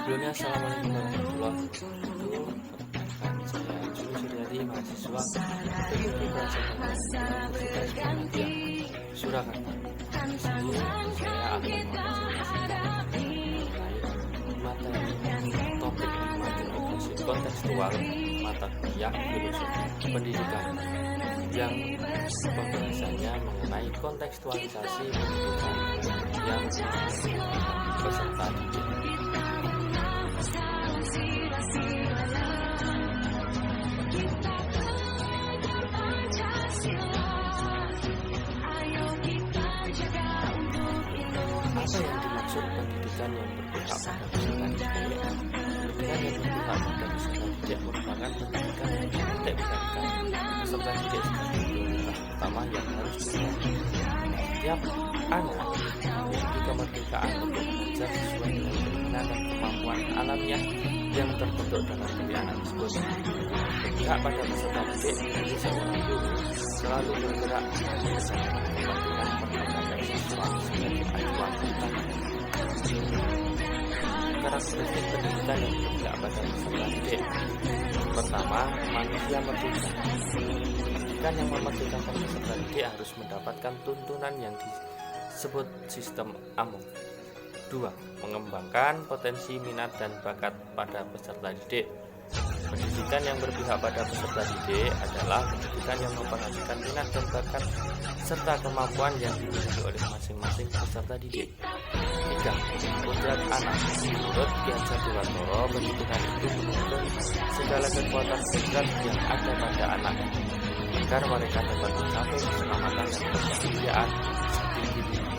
Sebelumnya, assalamualaikum warahmatullahi wabarakatuh. Perkenalkan, saya Juli Suryadi, mahasiswa Teknik Bahasa Universitas Muhammadiyah Surakarta. Di sini saya akan mempresentasikan materi topik edukasi kontekstual mata kuliah filosofi pendidikan yang pembahasannya mengenai kontekstualisasi pendidikan yang peserta didik. Apa yang dimaksud pendidikan yang berpihak pada peserta didik? Pendidikan yang berpihak pada peserta didik merupakan pendidikan yang mengkonteks peserta didik sebagai prioritas utama yang harus dilakukan. Setiap anak memiliki kemerdekaan untuk belajar sesuai dengan keinginan dan kemampuan alamiah yang terbentuk dalam diri anak tersebut. Berpihak pada peserta didik menjadi seorang guru selalu bergerak berdasarkan kepentingan perkembangan siswa sebagai acuan utama. Karakteristik pendidikan yang berpihak pada peserta didik. Pertama, manusia merdeka. Pendidikan yang memerdekakan peserta didik harus mendapatkan tuntunan yang disebut sistem AMO. 2. Mengembangkan potensi minat dan bakat pada peserta didik. Pendidikan yang berpihak pada peserta didik adalah pendidikan yang memperhatikan minat dan bakat serta kemampuan yang dimiliki oleh masing-masing peserta didik. 3. Kodrat anak. Menurut Ki Hajar Dewantara, pendidikan itu menuntut segala kekuatan kodrat yang ada pada anak agar mereka dapat mencapai keselamatan dan kebahagiaan setinggi-tingginya.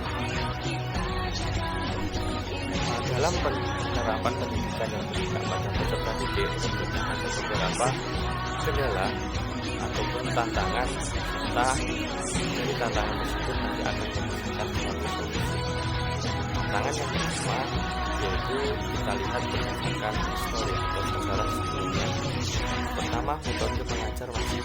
Dalam penerapan pendidikan yang berpihak pada peserta didik tentunya ada beberapa kendala ataupun tantangan, serta dari tantangan tersebut nanti akan menghasilkan suatu solusi. Tantangan yang pertama yaitu kita lihat berdasarkan histori atau sejarah sebelumnya. Pertama, metode mengajar masih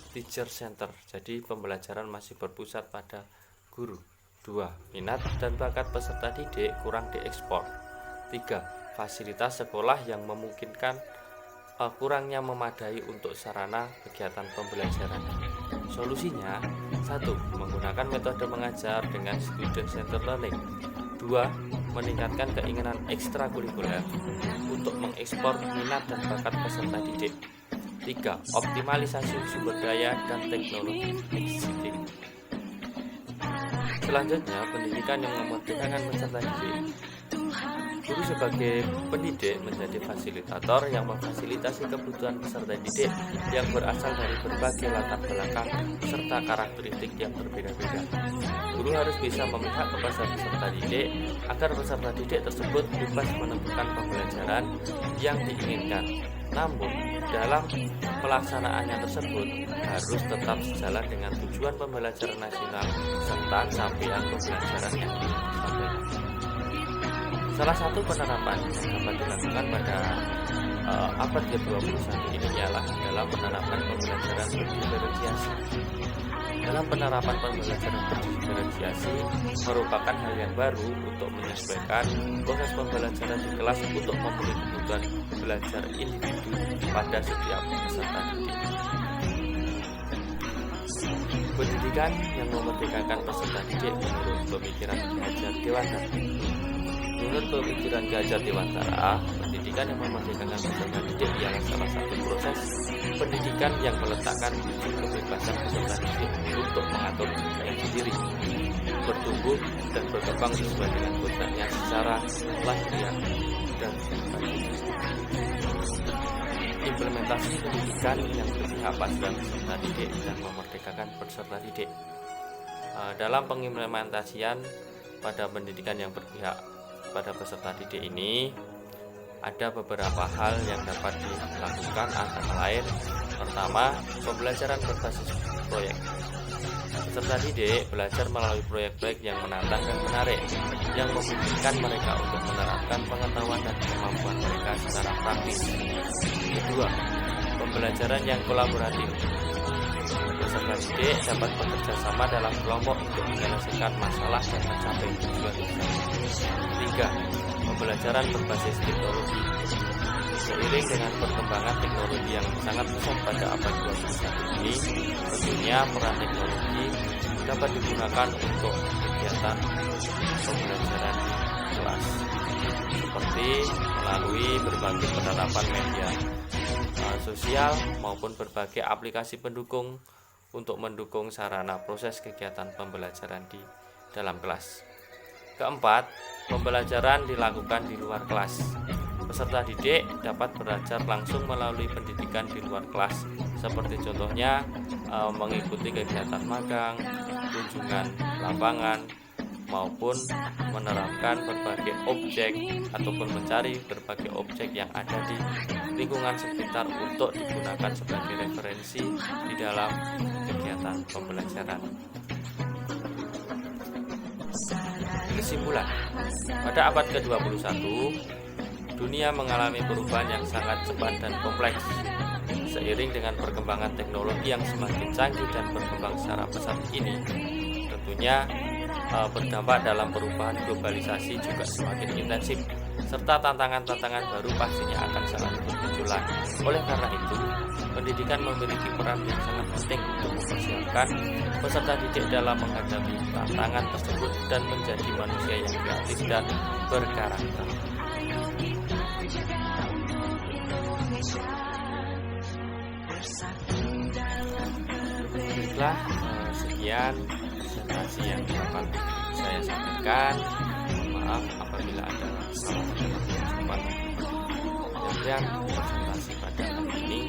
teacher center, jadi pembelajaran masih berpusat pada guru. 2. Minat dan bakat peserta didik kurang diekspor. 3. Fasilitas sekolah yang memungkinkan kurangnya memadai untuk sarana kegiatan pembelajaran. Solusinya, 1. Menggunakan metode mengajar dengan student-centered learning. 2. Meningkatkan keinginan ekstrakurikuler untuk mengekspor minat dan bakat peserta didik. 3. Optimalisasi sumber daya dan teknologi existing. Selanjutnya, pendidikan yang memerdekakan peserta didik. Guru sebagai pendidik menjadi fasilitator yang memfasilitasi kebutuhan peserta didik yang berasal dari berbagai latar belakang serta karakteristik yang berbeda-beda. Guru harus bisa memihak kepada peserta didik agar peserta didik tersebut bebas menentukan pembelajaran yang diinginkan. Namun, dalam pelaksanaannya tersebut harus tetap sejalan dengan tujuan pembelajaran nasional serta capaian pembelajaran yang disampaikan. Salah satu penerapan yang dapat dilakukan pada abad ke-21 ini ialah dalam penerapan pembelajaran berdiferensiasi. Dalam penerapan pembelajaran berdiferensiasi merupakan hal yang baru untuk menyesuaikan proses pembelajaran di kelas untuk memenuhi kebutuhan belajar individu pada setiap peserta didik. Pendidikan yang memerdekakan peserta didik menurut pemikiran Ki Hajar Dewantara. Menurut pemikiran Ki Hajar Dewantara, pendidikan yang memerdekakan peserta didik ialah salah satu proses pendidikan yang meletakkan ujung kebebasan peserta didik untuk mengatur dirinya sendiri, bertumbuh dan berkembang sesuai dengan kodratnya secara lahiriah dan batin. Implementasi pendidikan yang berpihak pada peserta didik dan memerdekakan peserta didik. Dalam pengimplementasian pada pendidikan yang berpihak pada peserta didik ini ada beberapa hal yang dapat dilakukan, antara lain: pertama, pembelajaran berbasis proyek. Peserta didik belajar melalui proyek-proyek yang menantang dan menarik, yang memungkinkan mereka untuk menerapkan pengetahuan dan kemampuan mereka secara praktis. Kedua, pembelajaran yang kolaboratif. Peserta didik dapat bekerja sama dalam kelompok untuk menyelesaikan masalah dan mencapai tujuan bersama. 3. pembelajaran berbasis teknologi. Seiring dengan perkembangan teknologi yang sangat pesat pada abad 21 ini, tentunya peran teknologi dapat digunakan untuk kegiatan pembelajaran di kelas, seperti melalui berbagai penerapan media sosial maupun berbagai aplikasi pendukung untuk mendukung sarana proses kegiatan pembelajaran di dalam kelas. Keempat, pembelajaran dilakukan di luar kelas. Peserta didik dapat belajar langsung melalui pendidikan di luar kelas, seperti contohnya mengikuti kegiatan magang, kunjungan lapangan, maupun menerapkan berbagai objek ataupun mencari berbagai objek yang ada di lingkungan sekitar untuk digunakan sebagai referensi di dalam kegiatan pembelajaran. Kesimpulan, pada abad ke-21, dunia mengalami perubahan yang sangat cepat dan kompleks. Seiring dengan perkembangan teknologi yang semakin canggih dan berkembang secara pesat ini, tentunya berdampak dalam perubahan globalisasi juga semakin intensif, serta tantangan-tantangan baru pastinya akan selalu bermunculan. Oleh karena itu, pendidikan memiliki peran yang sangat penting untuk mempersiapkan peserta didik dalam menghadapi tantangan tersebut dan menjadi manusia yang kreatif dan berkarakter. Baiklah, sekian presentasi yang dapat saya sampaikan. Maaf apabila ada salah kata yang sempat. Demikian presentasi pada hari ini.